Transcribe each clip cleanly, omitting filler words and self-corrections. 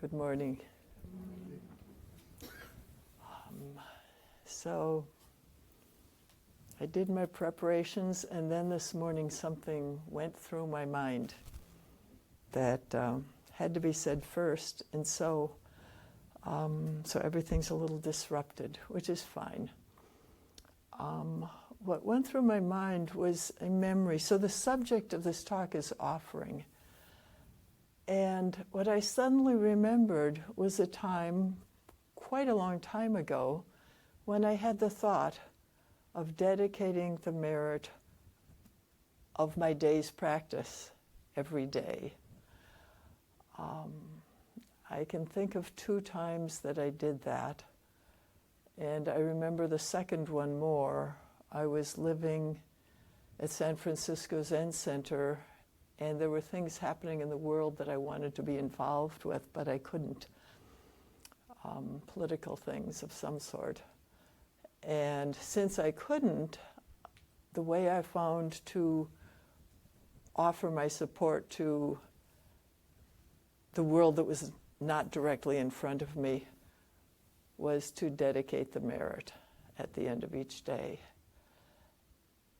Good morning. So I did my preparations, and then this morning something went through my mind that had to be said first, and so everything's a little disrupted, which is fine. What went through my mind was a memory. So the subject of this talk is offering. And what I suddenly remembered was a time, quite a long time ago, when I had the thought of dedicating the merit of my day's practice every day. I can think of 2 times that I did that. And I remember the second one more. I was living at San Francisco Zen Center, and there were things happening in the world that I wanted to be involved with, but I couldn't. Political things of some sort. And since I couldn't, the way I found to offer my support to the world that was not directly in front of me was to dedicate the merit at the end of each day.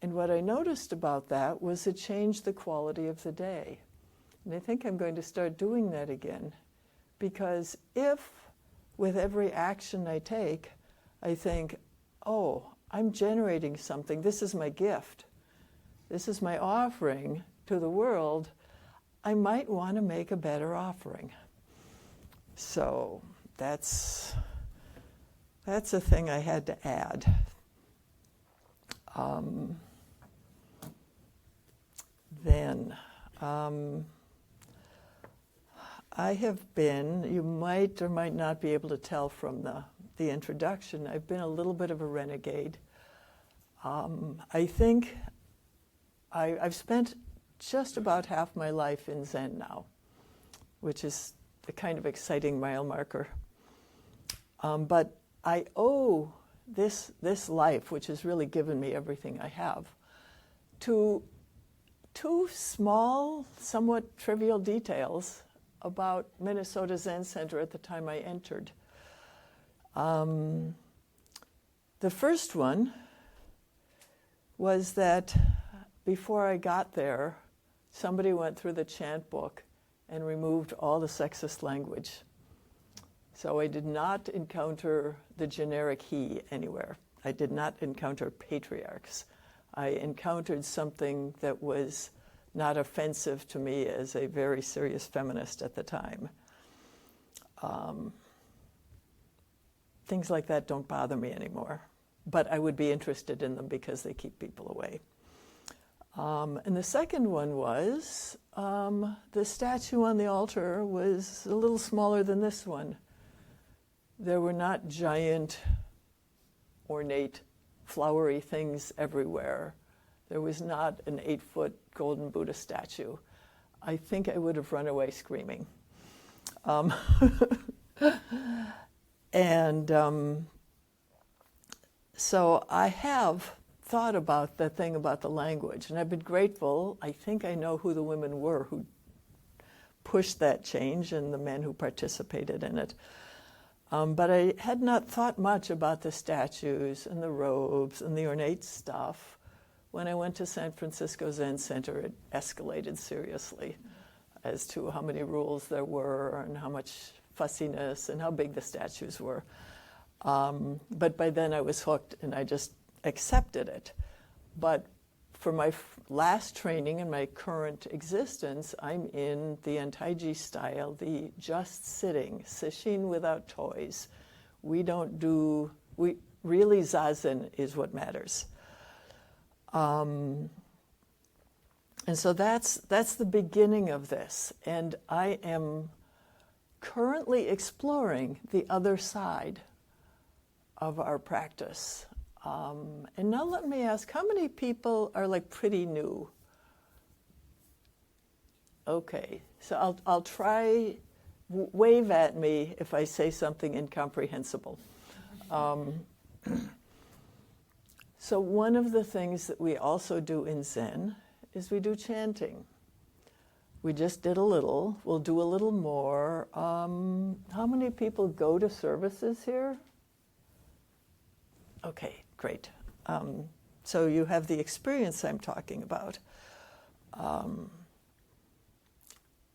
And what I noticed about that was it changed the quality of the day. And I think I'm going to start doing that again, because if with every action I take, I think, oh, I'm generating something, this is my gift, this is my offering to the world, I might want to make a better offering. So that's a thing I had to add. I have been, you might or might not be able to tell from the introduction, I've been a little bit of a renegade. I think I've spent just about half my life in Zen now, which is a kind of exciting mile marker. But I owe this life, which has really given me everything I have, to 2 small, somewhat trivial details about Minnesota Zen Center at the time I entered. The first one was that before I got there, somebody went through the chant book and removed all the sexist language. So I did not encounter the generic he anywhere. I did not encounter patriarchs. I encountered something that was not offensive to me as a very serious feminist at the time. Things like that don't bother me anymore, but I would be interested in them because they keep people away. And the second one was the statue on the altar was a little smaller than this one. There were not giant, ornate, flowery things everywhere. There was not an 8-foot golden Buddha statue. I think I would have run away screaming. So I have thought about the thing about the language, and I've been grateful. I think I know who the women were who pushed that change and the men who participated in it. But I had not thought much about the statues and the robes and the ornate stuff. When I went to San Francisco Zen Center, it escalated seriously as to how many rules there were and how much fussiness and how big the statues were. But by then I was hooked and I just accepted it. But for my last training and my current existence, I'm in the Antaiji style, the just sitting, sesshin without toys. Really zazen is what matters. And so that's the beginning of this. And I am currently exploring the other side of our practice. And now let me ask, how many people are like pretty new? Okay, so I'll try, wave at me if I say something incomprehensible. So one of the things that we also do in Zen is we do chanting. We just did a little. We'll do a little more. How many people go to services here? Okay, great. So you have the experience I'm talking about.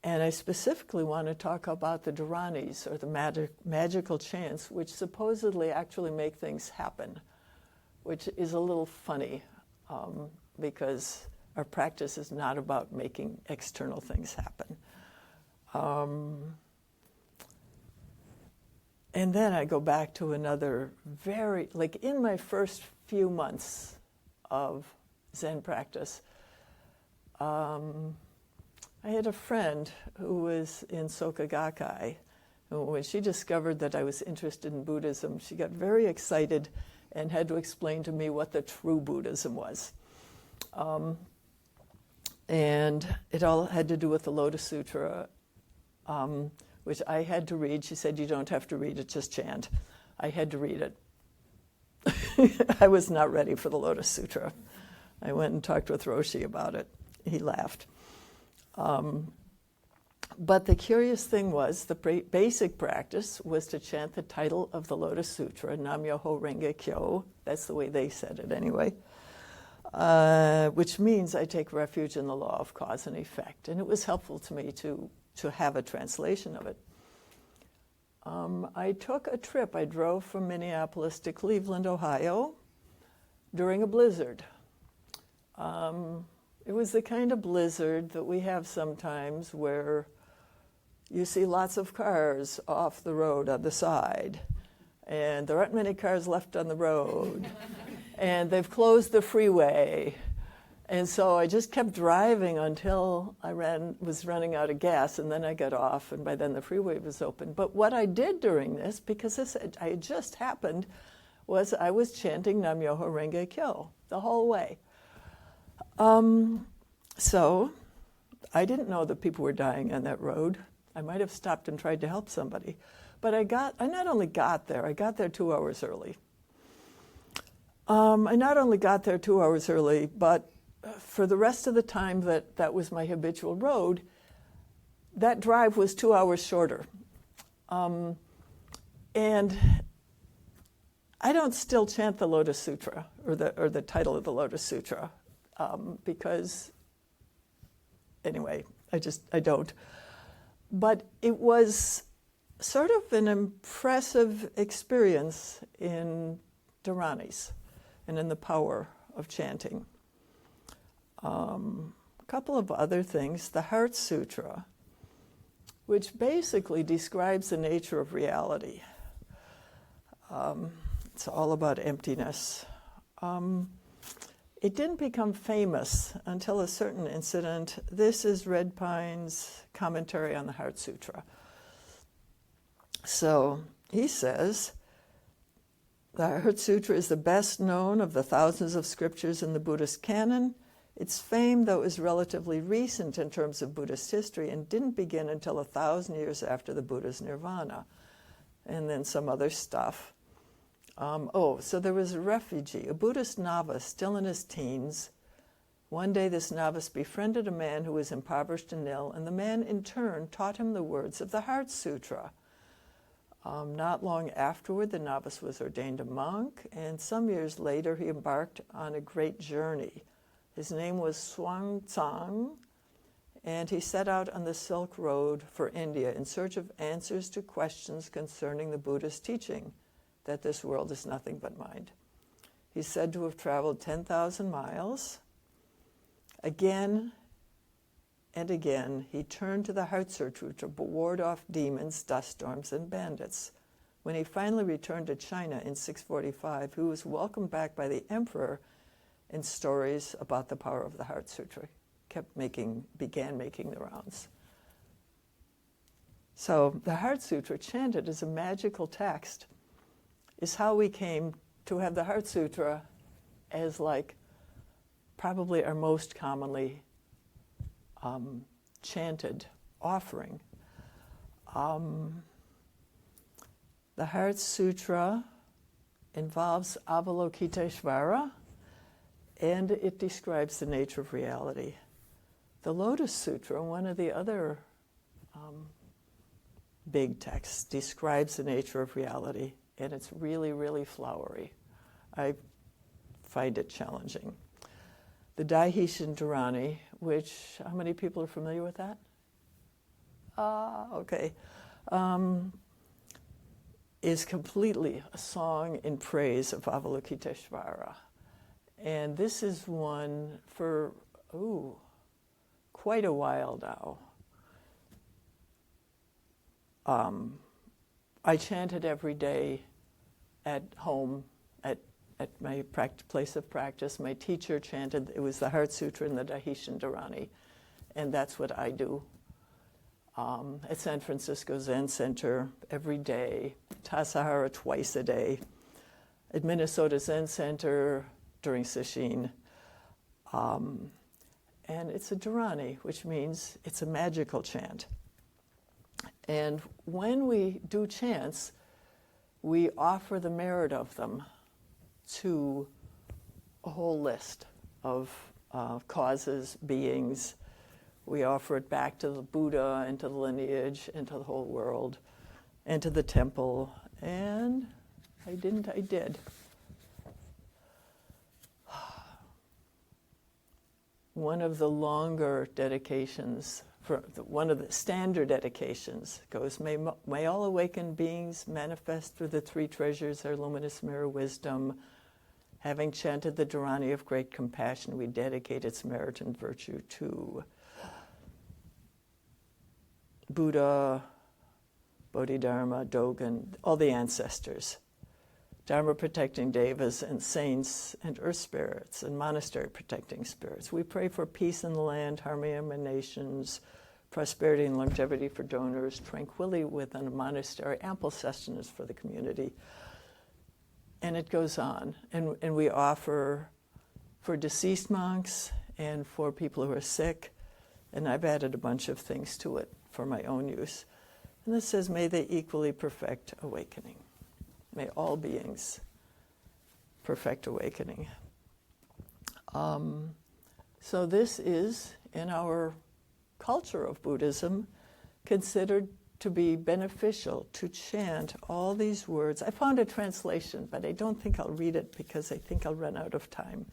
And I specifically want to talk about the Dharanis, or the magical chants, which supposedly actually make things happen, which is a little funny because our practice is not about making external things happen. And then I go back to another like in my first few months of Zen practice, I had a friend who was in Soka Gakkai. And when she discovered that I was interested in Buddhism, she got very excited and had to explain to me what the true Buddhism was. And it all had to do with the Lotus Sutra, which I had to read. She said, "You don't have to read it, just chant." I had to read it. I was not ready for the Lotus Sutra. I went and talked with Roshi about it. He laughed. But the curious thing was, the basic practice was to chant the title of the Lotus Sutra, Nam-myoho Renge Kyo. That's the way they said it anyway. Which means I take refuge in the law of cause and effect. And it was helpful to me to have a translation of it. I took a trip. I drove from Minneapolis to Cleveland, Ohio, during a blizzard. It was the kind of blizzard that we have sometimes where you see lots of cars off the road on the side, and there aren't many cars left on the road, and they've closed the freeway. And so I just kept driving until I was running out of gas, and then I got off, and by then the freeway was open. But what I did during this, because I just happened, was I was chanting Nam-myoho Renge Kyo the whole way. So I didn't know that people were dying on that road. I might have stopped and tried to help somebody. But I not only got there, I got there 2 hours early. I not only got there 2 hours early, but for the rest of the time that was my habitual road, that drive was 2 hours shorter. And I don't still chant the Lotus Sutra, or the title of the Lotus Sutra, because, anyway, I don't. But it was sort of an impressive experience in Dharanis and in the power of chanting. A couple of other things. The Heart Sutra, which basically describes the nature of reality. It's all about emptiness. It didn't become famous until a certain incident. This is Red Pine's commentary on the Heart Sutra. So he says, the Heart Sutra is the best known of the thousands of scriptures in the Buddhist canon. Its fame, though, is relatively recent in terms of Buddhist history and didn't begin until 1,000 years after the Buddha's nirvana. And then some other stuff. So there was a refugee, a Buddhist novice, still in his teens. One day this novice befriended a man who was impoverished and ill, and the man in turn taught him the words of the Heart Sutra. Not long afterward, the novice was ordained a monk, and some years later he embarked on a great journey. His name was Xuanzang, and he set out on the Silk Road for India in search of answers to questions concerning the Buddhist teaching that this world is nothing but mind. He's said to have traveled 10,000 miles. Again and again, he turned to the Heart Sutra to ward off demons, dust storms, and bandits. When he finally returned to China in 645, he was welcomed back by the emperor, and stories about the power of the Heart Sutra began making the rounds. So the Heart Sutra, chanted as a magical text, is how we came to have the Heart Sutra as probably our most commonly chanted offering. The Heart Sutra involves Avalokiteshvara, and it describes the nature of reality. The Lotus Sutra, one of the other big texts, describes the nature of reality, and it's really, really flowery. I find it challenging. The Daiheshin Dharani, which, how many people are familiar with that? Okay. Is completely a song in praise of Avalokiteshvara. And this is one for, quite a while now. I chanted every day at home, at my place of practice. My teacher chanted, it was the Heart Sutra and the Daiheshin Dharani, and that's what I do. At San Francisco Zen Center every day, Tassajara twice a day, at Minnesota Zen Center during Sesshin. And it's a Dharani, which means it's a magical chant. And when we do chants, we offer the merit of them to a whole list of causes, beings. We offer it back to the Buddha and to the lineage and to the whole world and to the temple. And I did. One of the longer dedications, one of the standard dedications goes, may all awakened beings manifest through the three treasures, their luminous mirror wisdom. Having chanted the Dharani of great compassion, we dedicate its merit and virtue to Buddha, Bodhidharma, Dogen, all the ancestors, Dharma protecting devas and saints and earth spirits and monastery protecting spirits. We pray for peace in the land, harmony among nations, prosperity and longevity for donors, tranquility within a monastery, ample sustenance for the community. And it goes on. And we offer for deceased monks and for people who are sick. And I've added a bunch of things to it for my own use. And this says, may they equally perfect awakening. May all beings perfect awakening. So this is, in our culture of Buddhism, considered to be beneficial to chant all these words. I found a translation, but I don't think I'll read it because I think I'll run out of time.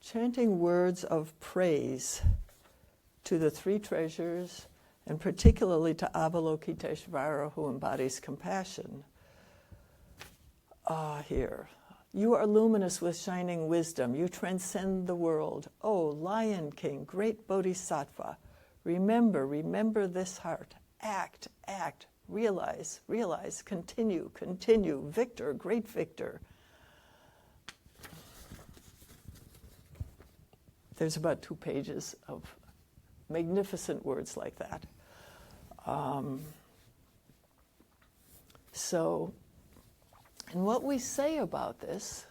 Chanting words of praise to the three treasures, and particularly to Avalokiteshvara, who embodies compassion. Here. You are luminous with shining wisdom. You transcend the world. Oh, Lion King, great Bodhisattva. Remember this heart. Act, realize, continue, victor, great victor. There's about 2 pages of magnificent words like that. And what we say about this,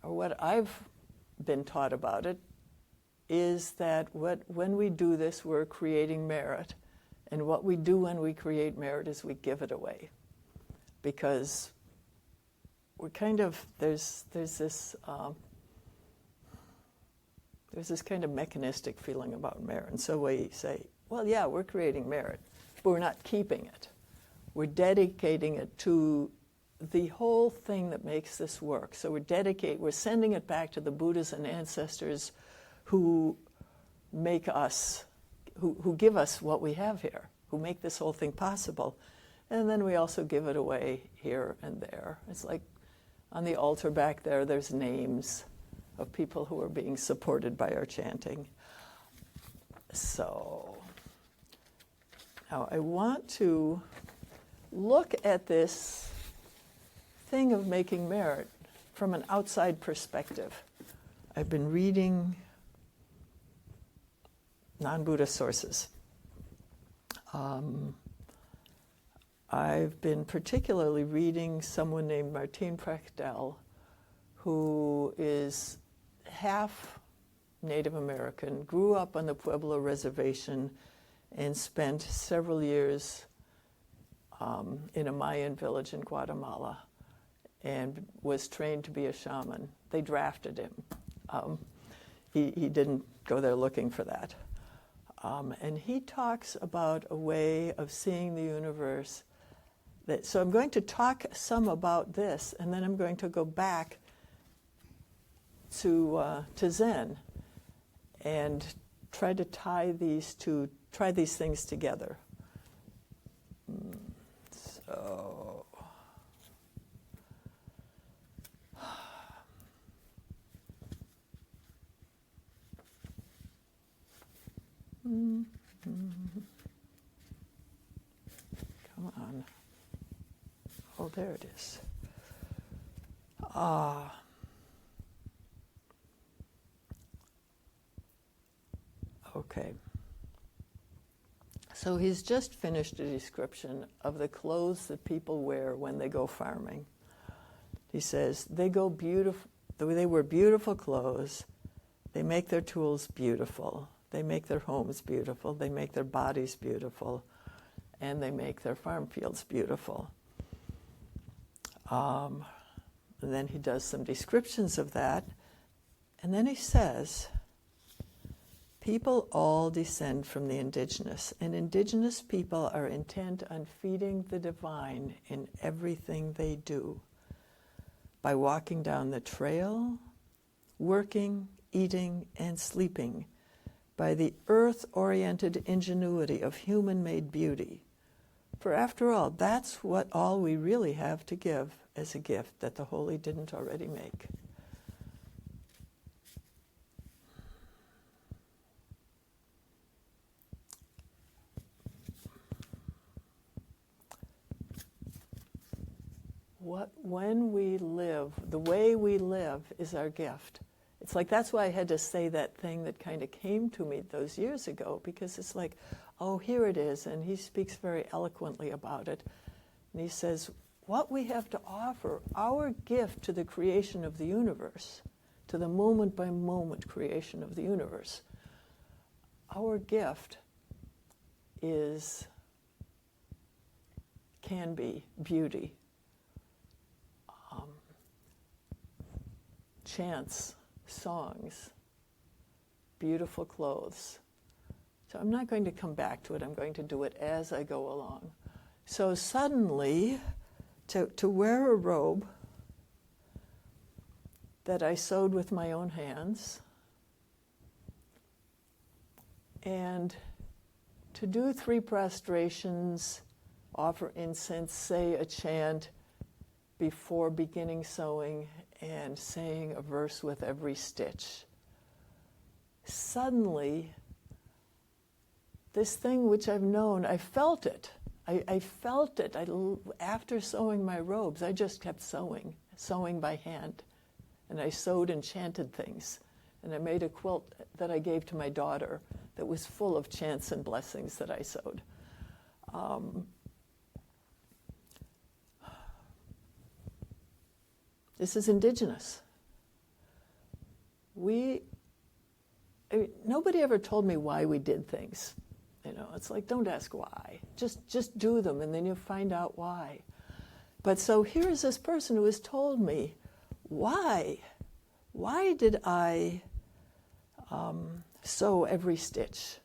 or what I've been taught about it, is that when we do this, we're creating merit. And what we do when we create merit is we give it away. Because we're kind of, there's this kind of mechanistic feeling about merit. And so we say, well, yeah, we're creating merit, but we're not keeping it. We're dedicating it to the whole thing that makes this work. So we're sending it back to the Buddhas and ancestors who make us, who give us what we have here, who make this whole thing possible. And then we also give it away here and there. It's like on the altar back there, there's names of people who are being supported by our chanting. So now I want to look at this thing of making merit from an outside perspective. I've been reading non-Buddha sources. I've been particularly reading someone named Martine Prechtel, who is half Native American, grew up on the Pueblo Reservation, and spent several years in a Mayan village in Guatemala, and was trained to be a shaman. They drafted him. he didn't go there looking for that. And he talks about a way of seeing the universe. So I'm going to talk some about this, and then I'm going to go back to Zen and try to tie these things together. So, come on. Oh, there it is. Okay. So he's just finished a description of the clothes that people wear when they go farming. He says they wear beautiful clothes, they make their tools beautiful, they make their homes beautiful, they make their bodies beautiful, and they make their farm fields beautiful. And then he does some descriptions of that, and then he says, people all descend from the indigenous, and indigenous people are intent on feeding the divine in everything they do. By walking down the trail, working, eating, and sleeping, by the earth-oriented ingenuity of human-made beauty. For after all, that's what all we really have to give as a gift that the holy didn't already make. When we live, the way we live is our gift. It's like, that's why I had to say that thing that kind of came to me those years ago, because it's like, oh, here it is, and he speaks very eloquently about it. And he says, what we have to offer, our gift to the creation of the universe, to the moment-by-moment creation of the universe, our gift can be beauty. Chants, songs, beautiful clothes. So I'm not going to come back to it. I'm going to do it as I go along. So suddenly, to wear a robe that I sewed with my own hands, and to do 3 prostrations, offer incense, say a chant before beginning sewing, and saying a verse with every stitch. Suddenly, this thing which I've known, I felt it. I felt it. After sewing my robes, I just kept sewing by hand. And I sewed and chanted things. And I made a quilt that I gave to my daughter that was full of chants and blessings that I sewed. This is indigenous. Nobody ever told me why we did things. It's like, don't ask why. Just do them, and then you'll find out why. But so here's this person who has told me, why? Why did I sew every stitch?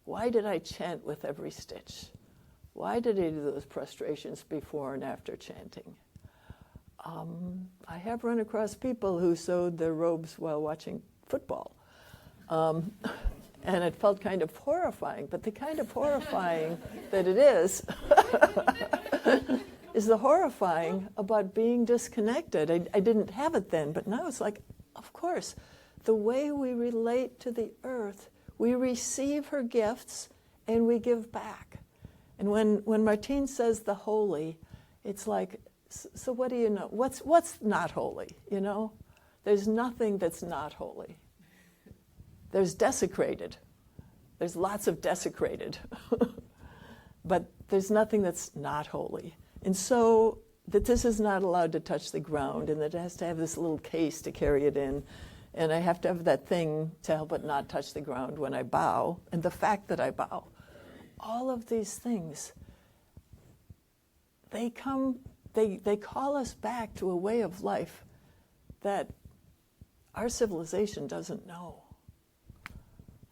Why did I chant with every stitch? Why did I do those prostrations before and after chanting? I have run across people who sewed their robes while watching football. And it felt kind of horrifying, but the kind of horrifying that it is the horrifying about being disconnected. I didn't have it then, but now it's like, of course, the way we relate to the earth, we receive her gifts and we give back. And when Martine says the holy, it's like, so what do you know? What's not holy, There's nothing that's not holy. There's desecrated. There's lots of desecrated. But there's nothing that's not holy. And so that this is not allowed to touch the ground, and that it has to have this little case to carry it in. And I have to have that thing to help it not touch the ground when I bow, and the fact that I bow. All of these things, they call us back to a way of life that our civilization doesn't know.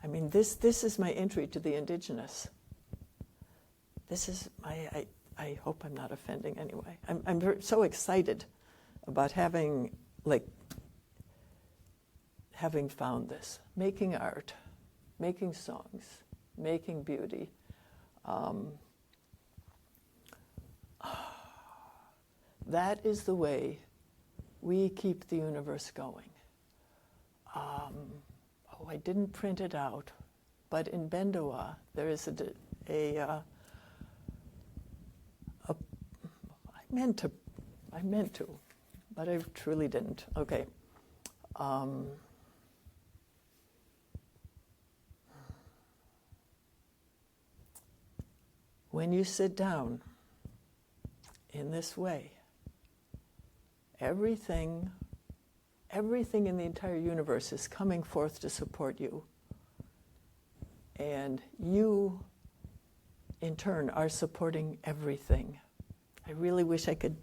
I mean, this is my entry to the indigenous. This is my, I hope I'm not offending anyway. I'm so excited about having found this, making art, making songs, making beauty. That is the way we keep the universe going. I didn't print it out, but in Bendoa there is I meant to, but I truly didn't. Okay. When you sit down in this way, everything in the entire universe is coming forth to support you. And you, in turn, are supporting everything. I really wish I could,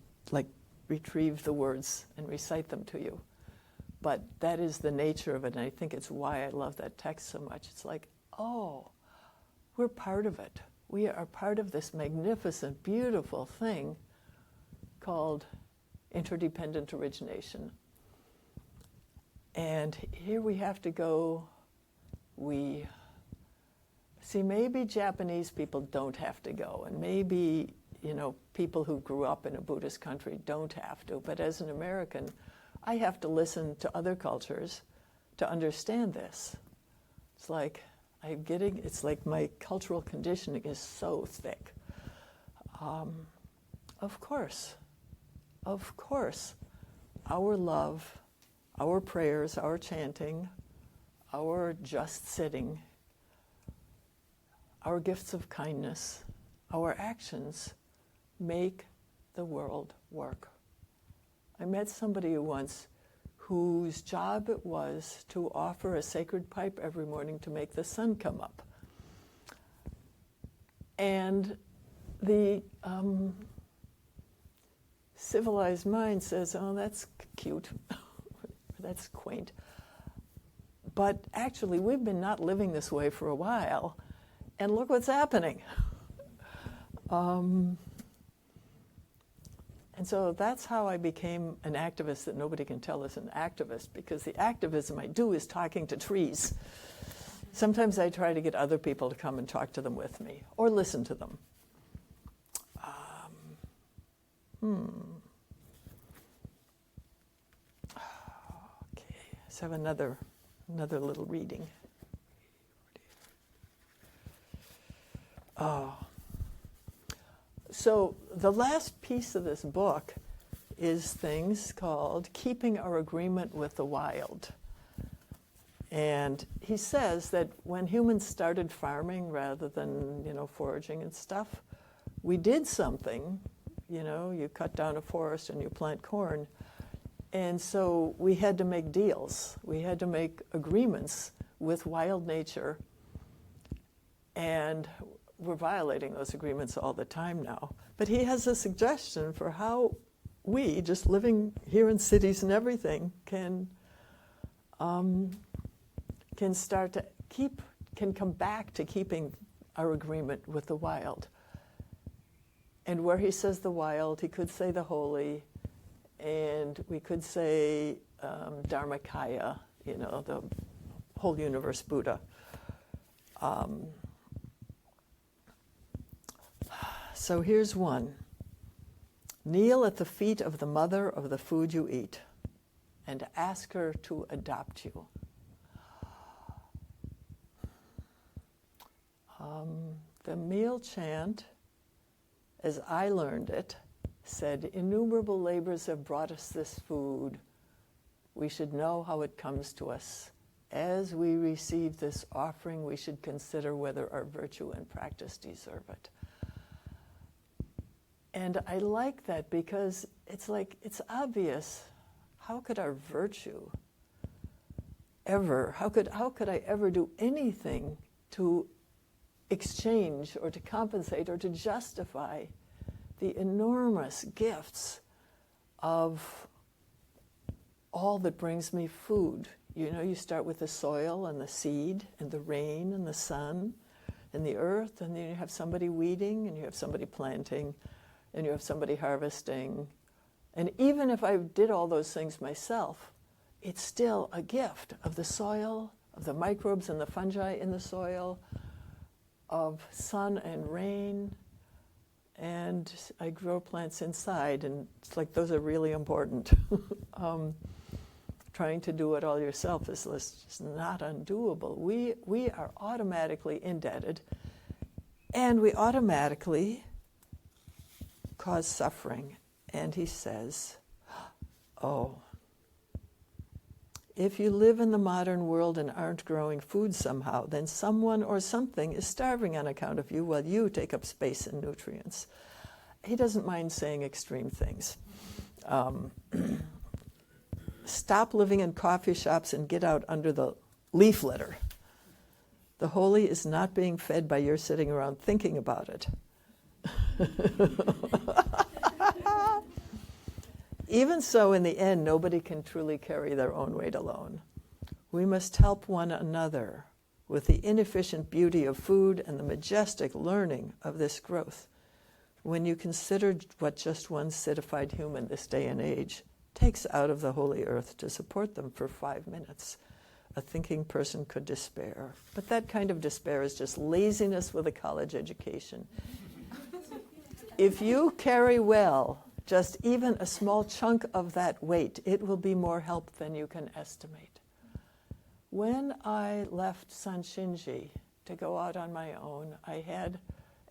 retrieve the words and recite them to you. But that is the nature of it, and I think it's why I love that text so much. It's like, oh, we're part of it. We are part of this magnificent, beautiful thing called interdependent origination. And here we have to go, maybe Japanese people don't have to go, and maybe, people who grew up in a Buddhist country don't have to, but as an American, I have to listen to other cultures to understand this. It's like it's like my cultural conditioning is so thick. Of course, our love, our prayers, our chanting, our just sitting, our gifts of kindness, our actions make the world work. I met somebody once whose job it was to offer a sacred pipe every morning to make the sun come up. And the civilized mind says, oh, that's cute, that's quaint. But actually, we've been not living this way for a while, and look what's happening. And so that's how I became an activist that nobody can tell is an activist, because the activism I do is talking to trees. Sometimes I try to get other people to come and talk to them with me, or listen to them. Okay, let's have another little reading. So the last piece of this book is things called Keeping Our Agreement with the Wild. And he says that when humans started farming rather than, foraging and stuff, we did something. You cut down a forest and you plant corn. And so we had to make deals. We had to make agreements with wild nature. And we're violating those agreements all the time now. But he has a suggestion for how we, just living here in cities and everything, can start to can come back to keeping our agreement with the wild. And where he says the wild, he could say the holy, and we could say Dharmakaya, the whole universe Buddha. So here's one. Kneel at the feet of the mother of the food you eat and ask her to adopt you. The meal chant, as I learned it, said, innumerable labors have brought us this food. We should know how it comes to us. As we receive this offering, we should consider whether our virtue and practice deserve it. And I like that because it's obvious. How could our virtue how could I ever do anything to exchange or to compensate or to justify the enormous gifts of all that brings me food, You start with the soil and the seed and the rain and the sun and the earth, and then you have somebody weeding, and you have somebody planting, and you have somebody harvesting. And even if I did all those things myself, it's still a gift of the soil, of the microbes and the fungi in the soil, of sun and rain. And I grow plants inside, and it's like those are really important. Trying to do it all yourself is just not undoable. We are automatically indebted, and we automatically cause suffering. And he says, oh, if you live in the modern world and aren't growing food somehow, then someone or something is starving on account of you while you take up space and nutrients. He doesn't mind saying extreme things. Stop living in coffee shops and get out under the leaf litter. The holy is not being fed by your sitting around thinking about it. Even so, in the end, nobody can truly carry their own weight alone. We must help one another with the inefficient beauty of food and the majestic learning of this growth. When you consider what just one citified human this day and age takes out of the holy earth to support them for 5 minutes, a thinking person could despair. But that kind of despair is just laziness with a college education. If you carry well just even a small chunk of that weight, it will be more help than you can estimate. When I left Sanshinji to go out on my own, I had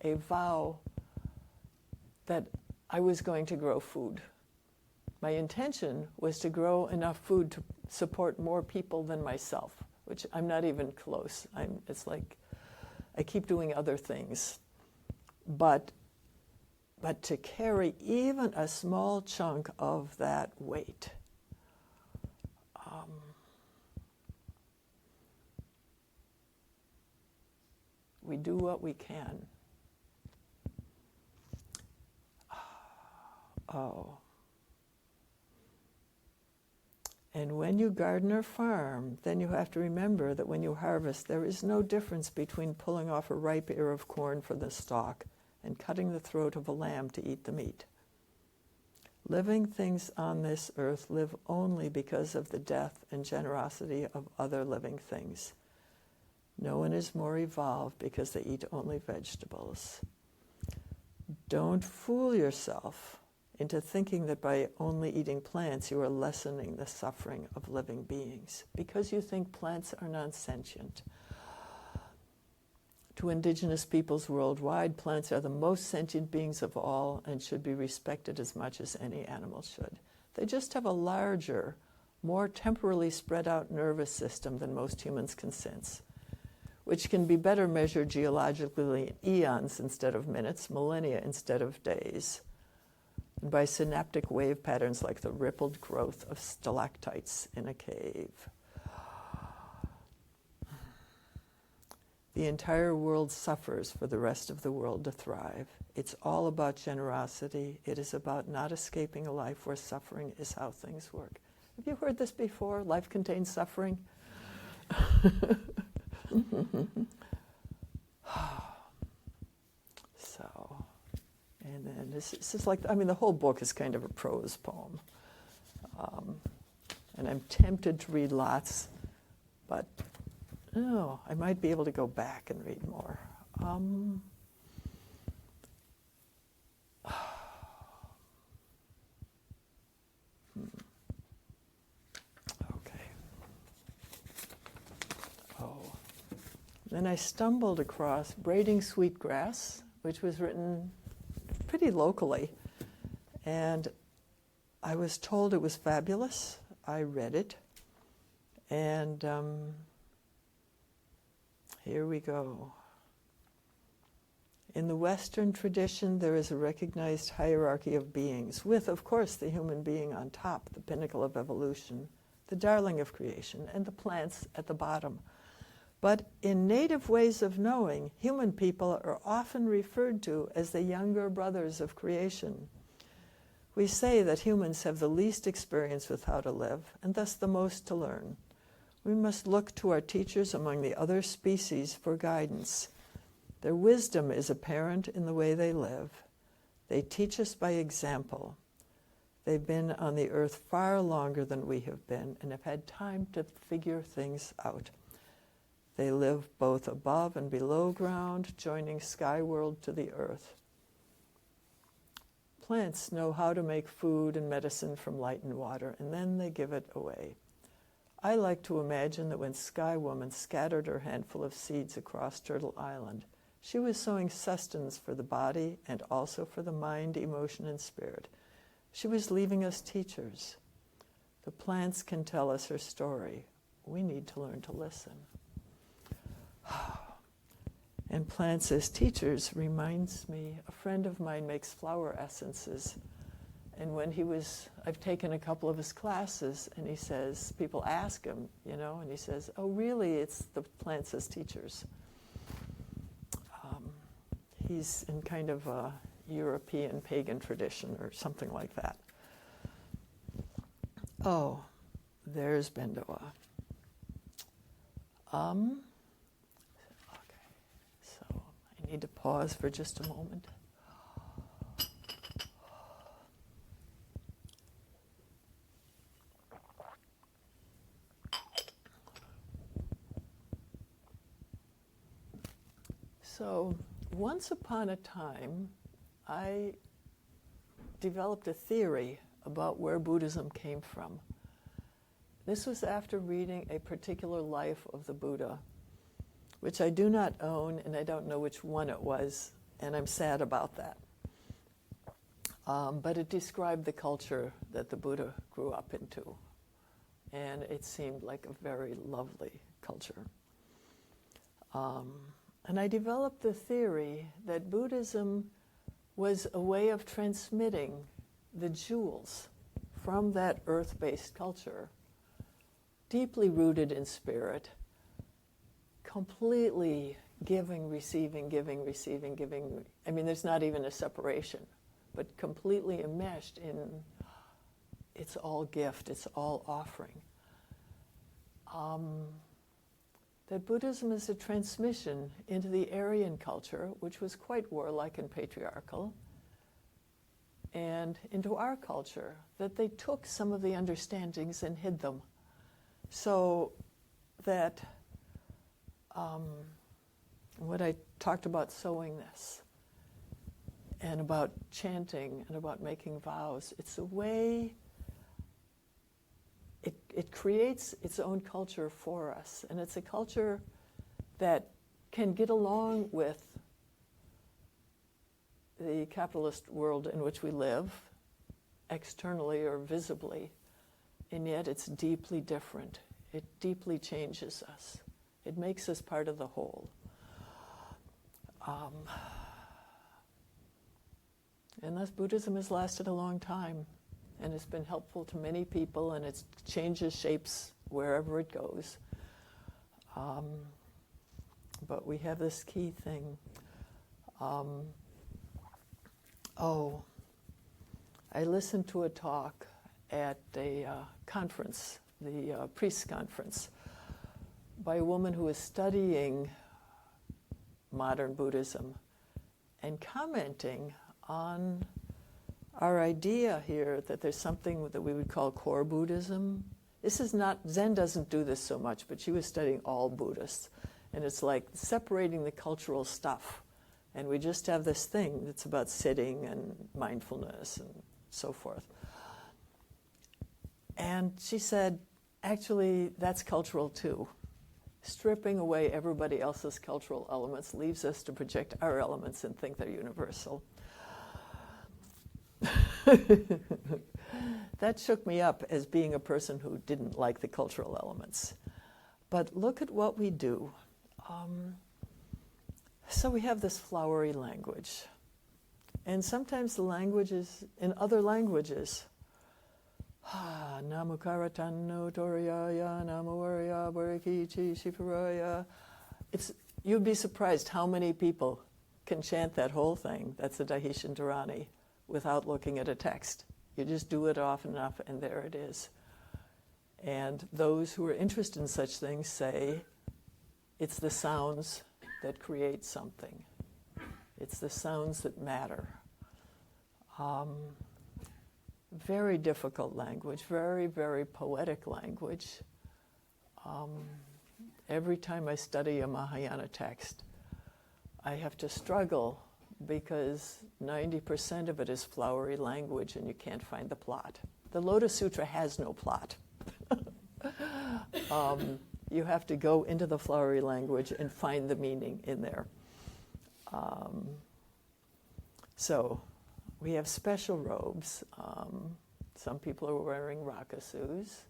a vow that I was going to grow food. My intention was to grow enough food to support more people than myself, which I'm not even close. It's like I keep doing other things. But to carry even a small chunk of that weight, we do what we can. Oh. And when you garden or farm, then you have to remember that when you harvest, there is no difference between pulling off a ripe ear of corn for the stalk and cutting the throat of a lamb to eat the meat. Living things on this earth live only because of the death and generosity of other living things. No one is more evolved because they eat only vegetables. Don't fool yourself into thinking that by only eating plants you are lessening the suffering of living beings because you think plants are non-sentient. To indigenous peoples worldwide, plants are the most sentient beings of all and should be respected as much as any animal should. They just have a larger, more temporally spread out nervous system than most humans can sense, which can be better measured geologically in eons instead of minutes, millennia instead of days, and by synaptic wave patterns like the rippled growth of stalactites in a cave. The entire world suffers for the rest of the world to thrive. It's all about generosity. It is about not escaping a life where suffering is how things work. Have you heard this before? Life contains suffering? So, and then this is like, the whole book is kind of a prose poem. And I'm tempted to read lots, but I might be able to go back and read more. Okay. Then I stumbled across Braiding Sweetgrass, which was written pretty locally. And I was told it was fabulous. I read it. And here we go. In the Western tradition, there is a recognized hierarchy of beings, with, of course, the human being on top, the pinnacle of evolution, the darling of creation, and the plants at the bottom. But in native ways of knowing, human people are often referred to as the younger brothers of creation. We say that humans have the least experience with how to live, and thus the most to learn. We must look to our teachers among the other species for guidance. Their wisdom is apparent in the way they live. They teach us by example. They've been on the earth far longer than we have been and have had time to figure things out. They live both above and below ground, joining sky world to the earth. Plants know how to make food and medicine from light and water, and then they give it away. I like to imagine that when Sky Woman scattered her handful of seeds across Turtle Island, she was sowing sustenance for the body and also for the mind, emotion, and spirit. She was leaving us teachers. The plants can tell us her story. We need to learn to listen. And plants as teachers reminds me, a friend of mine makes flower essences. And when I've taken a couple of his classes, and he says, people ask him, and he says, oh, really, it's the plants as teachers. He's in kind of a European pagan tradition or something like that. Oh, there's Bendoa. Okay, so I need to pause for just a moment. So, once upon a time, I developed a theory about where Buddhism came from. This was after reading a particular life of the Buddha, which I do not own, and I don't know which one it was, and I'm sad about that. But it described the culture that the Buddha grew up into, and it seemed like a very lovely culture. And I developed the theory that Buddhism was a way of transmitting the jewels from that earth-based culture, deeply rooted in spirit, completely giving, receiving, giving, receiving, giving. I mean, there's not even a separation, but completely enmeshed in it's all gift, it's all offering. That Buddhism is a transmission into the Aryan culture, which was quite warlike and patriarchal, and into our culture, that they took some of the understandings and hid them. So that what I talked about sowing this, and about chanting, and about making vows, it's a way. It creates its own culture for us, and it's a culture that can get along with the capitalist world in which we live, externally or visibly, and yet it's deeply different. It deeply changes us. It makes us part of the whole. And thus Buddhism has lasted a long time. And it's been helpful to many people, and it changes shapes wherever it goes. But we have this key thing. I listened to a talk at a conference, the Priests Conference, by a woman who is studying modern Buddhism and commenting on our idea here that there's something that we would call core Buddhism. This is not, Zen doesn't do this so much, but she was studying all Buddhists. And it's like separating the cultural stuff. And we just have this thing that's about sitting and mindfulness and so forth. And she said, actually, that's cultural too. Stripping away everybody else's cultural elements leaves us to project our elements and think they're universal. That shook me up as being a person who didn't like the cultural elements. But look at what we do. So we have this flowery language. And sometimes the languages, in other languages, Namo Karatanno Toriyaya, Namo Warya, Barikichi, Shifaraya. You'd be surprised how many people can chant that whole thing. That's the Dahishan Dharani, without looking at a text. You just do it often enough, and there it is. And those who are interested in such things say it's the sounds that create something. It's the sounds that matter. Very difficult language, very, very poetic language. Every time I study a Mahayana text, I have to struggle because 90% of it is flowery language and you can't find the plot. The Lotus Sutra has no plot. You have to go into the flowery language and find the meaning in there. So we have special robes. Some people are wearing rakasus.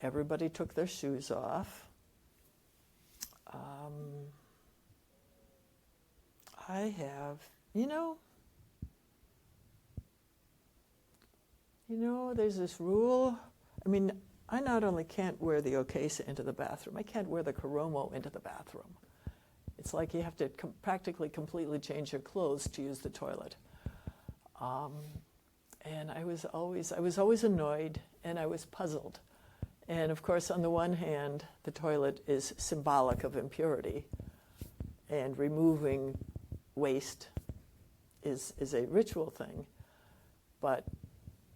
Everybody took their shoes off. I have, there's this rule. I mean, I not only can't wear the okesa into the bathroom, I can't wear the koromo into the bathroom. It's like you have to practically completely change your clothes to use the toilet. And I was always annoyed, and I was puzzled. And of course, on the one hand, the toilet is symbolic of impurity, and removing waste is a ritual thing. But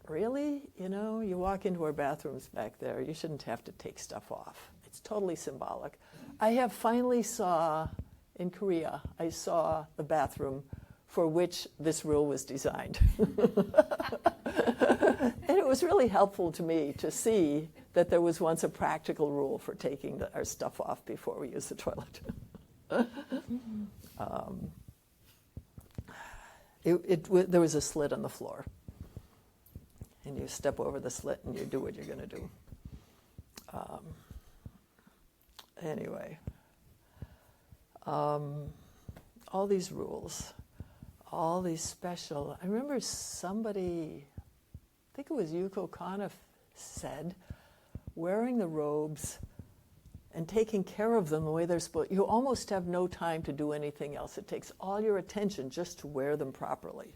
really, you walk into our bathrooms back there, you shouldn't have to take stuff off. It's totally symbolic. I have finally in Korea, I saw the bathroom for which this rule was designed. And it was really helpful to me to see that there was once a practical rule for taking our stuff off before we use the toilet. There was a slit on the floor. And you step over the slit and you do what you're going to do. Anyway, all these rules, all these special. I remember somebody, I think it was Yuko Kana, said, wearing the robes and taking care of them the way they're supposed, you almost have no time to do anything else. It takes all your attention just to wear them properly,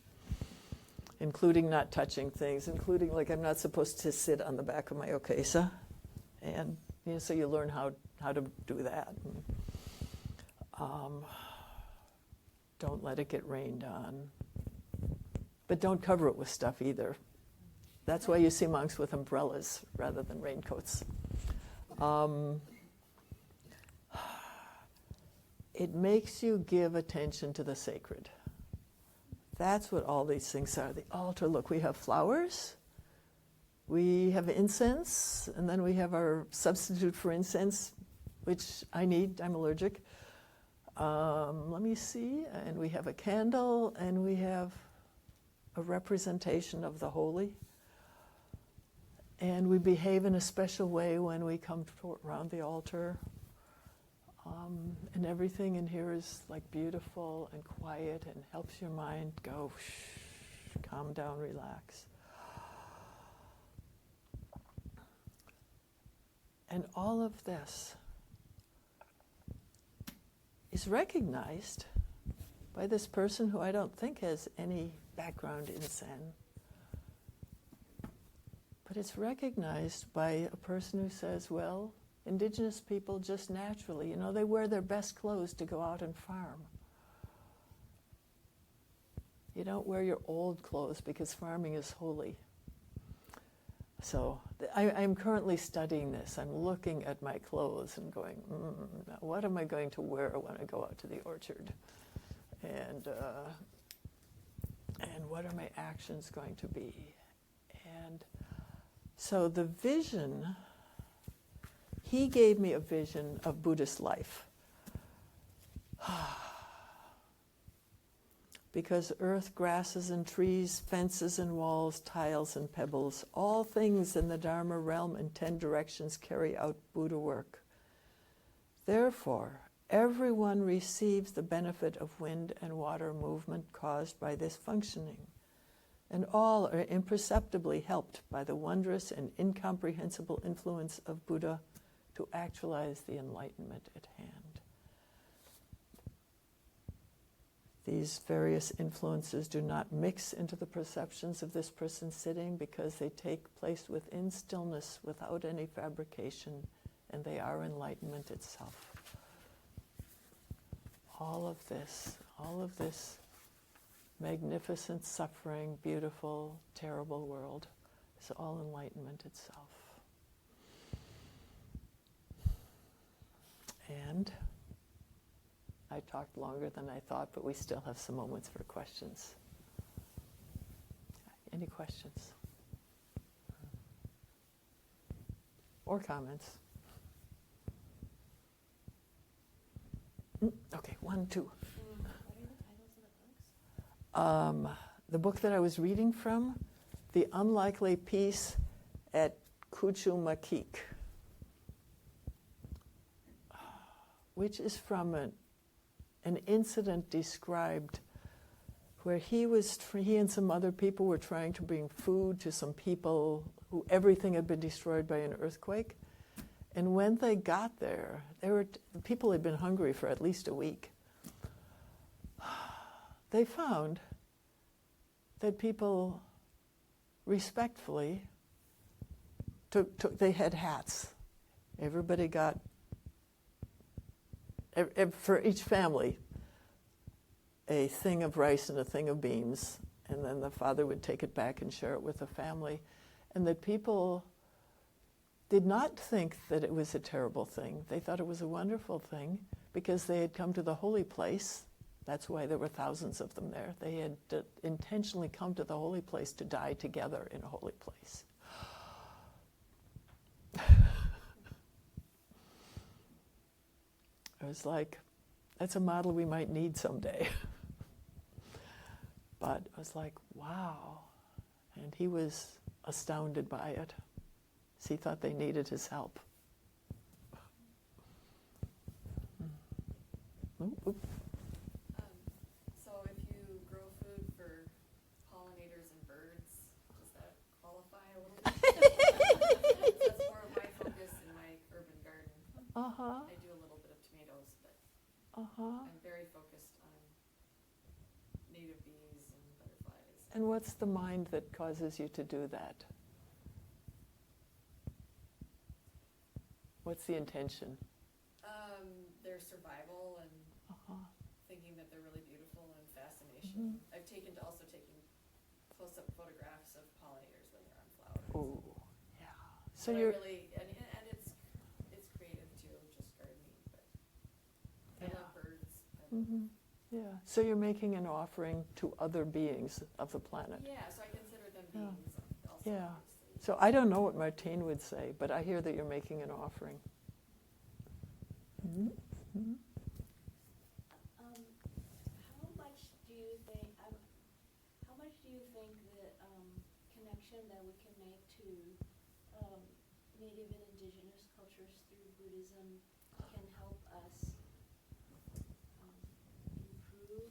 including not touching things, including, like, I'm not supposed to sit on the back of my okesa. And so you learn how to do that. Don't let it get rained on. But don't cover it with stuff either. That's why you see monks with umbrellas rather than raincoats. It makes you give attention to the sacred. That's what all these things are. The altar, look, we have flowers, we have incense, and then we have our substitute for incense, which I need, I'm allergic. Let me see, and we have a candle, and we have a representation of the holy. And we behave in a special way when we come around the altar. And everything in here is like beautiful and quiet and helps your mind go, calm down, relax. And all of this is recognized by this person who I don't think has any background in Zen. But it's recognized by a person who says, well, indigenous people just naturally, they wear their best clothes to go out and farm. You don't wear your old clothes because farming is holy. So I'm currently studying this. I'm looking at my clothes and going, what am I going to wear when I go out to the orchard? And what are my actions going to be? And so the vision, he gave me a vision of Buddhist life. Because earth, grasses and trees, fences and walls, tiles and pebbles, all things in the Dharma realm in 10 directions carry out Buddha work. Therefore, everyone receives the benefit of wind and water movement caused by this functioning, and all are imperceptibly helped by the wondrous and incomprehensible influence of Buddha to actualize the enlightenment at hand. these various influences do not mix into the perceptions of this person sitting, because they take place within stillness without any fabrication, and they are enlightenment itself. All of this magnificent, suffering, beautiful, terrible world is all enlightenment itself. And I talked longer than I thought, but we still have some moments for questions. Any questions? Or comments? Okay, 1, 2. What are the titles of the books? The book that I was reading from, The Unlikely Peace at Kuchumakik, which is from an incident described where he and some other people were trying to bring food to some people who everything had been destroyed by an earthquake. And when they got there, the people had been hungry for at least a week. They found that people respectfully they had hats. Everybody got, for each family, a thing of rice and a thing of beans, and then the father would take it back and share it with the family. And that people did not think that it was a terrible thing. They thought it was a wonderful thing because they had come to the holy place. That's why there were thousands of them there. They had intentionally come to the holy place to die together in a holy place. I was like, that's a model we might need someday. But I was like, wow. And he was astounded by it. He thought they needed his help. So if you grow food for pollinators and birds, does that qualify a little bit? That's more of my focus in my urban garden. I do a little bit of tomatoes, but I'm very focused on native bees and butterflies. And what's the mind that causes you to do that? What's the intention? Their survival and thinking that they're really beautiful and fascination. I've also taken close-up photographs of pollinators when they're on flowers. Oh, yeah. So but you're really, and it's creative too, just gardening. But I love birds. Yeah. So you're making an offering to other beings of the planet. Yeah. So I consider them beings also. Yeah. Obviously. So I don't know what Martine would say, but I hear that you're making an offering. How much do you think the connection that we can make to native and indigenous cultures through Buddhism can help us improve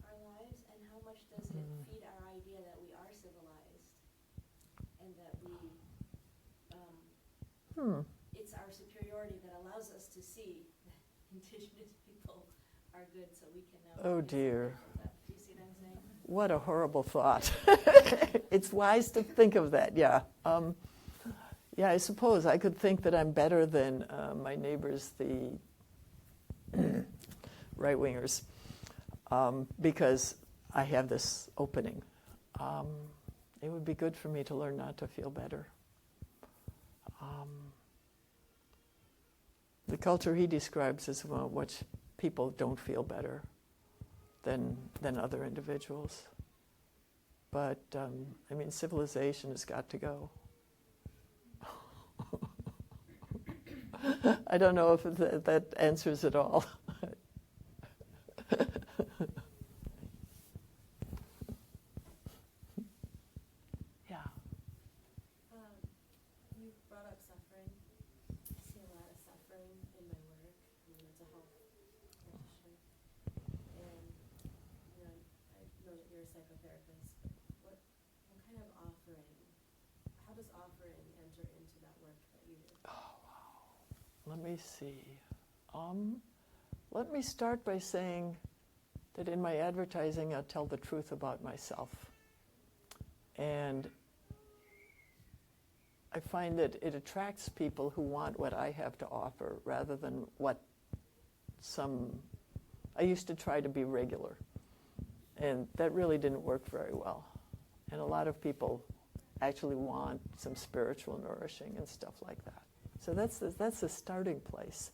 our lives, and how much does it feed our idea that we are civilized and that it's our superiority that allows us to see that indigenous people are good, so we can now. Oh dear. Do you see what I'm saying? What a horrible thought. It's wise to think of that, yeah. Yeah, I suppose I could think that I'm better than my neighbors, the right-wingers, because I have this opening. It would be good for me to learn not to feel better. The culture he describes is one which people don't feel better than other individuals. But, I mean, civilization has got to go. I don't know if that answers it all. Yeah. You brought up suffering. I see a lot of suffering in my work. I'm a mental health practitioner. And, you know, I know that you're a psychotherapist, but what kind of offering, how does offering enter into that work that you do? Oh, wow. Let me see. Let me start by saying that in my advertising I tell the truth about myself. And I find that it attracts people who want what I have to offer rather than what I used to try to be regular, and that really didn't work very well. And a lot of people actually want some spiritual nourishing and stuff like that. So that's the starting place.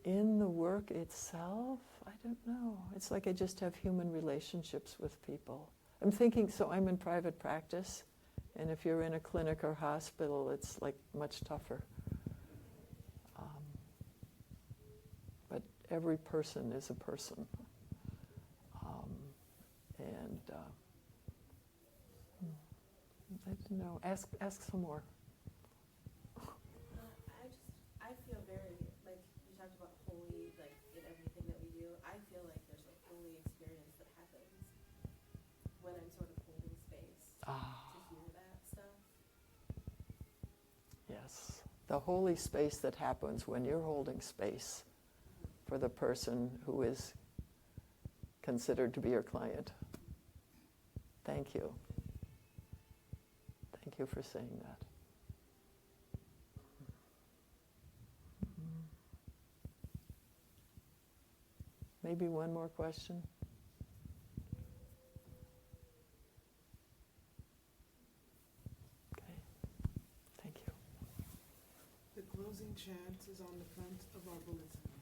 In the work itself, I don't know. It's like I just have human relationships with people. I'm thinking, so I'm in private practice, and if you're in a clinic or hospital, it's like much tougher. But every person is a person. I don't know. Ask some more. I feel very, like you talked about holy, like in everything that we do. I feel like there's a holy experience that happens when I'm sort of holding space to hear that stuff. Yes, the holy space that happens when you're holding space for the person who is considered to be your client. Thank you. Thank you for saying that. Maybe one more question? Okay. Thank you. The closing chant is on the front of our bulletin.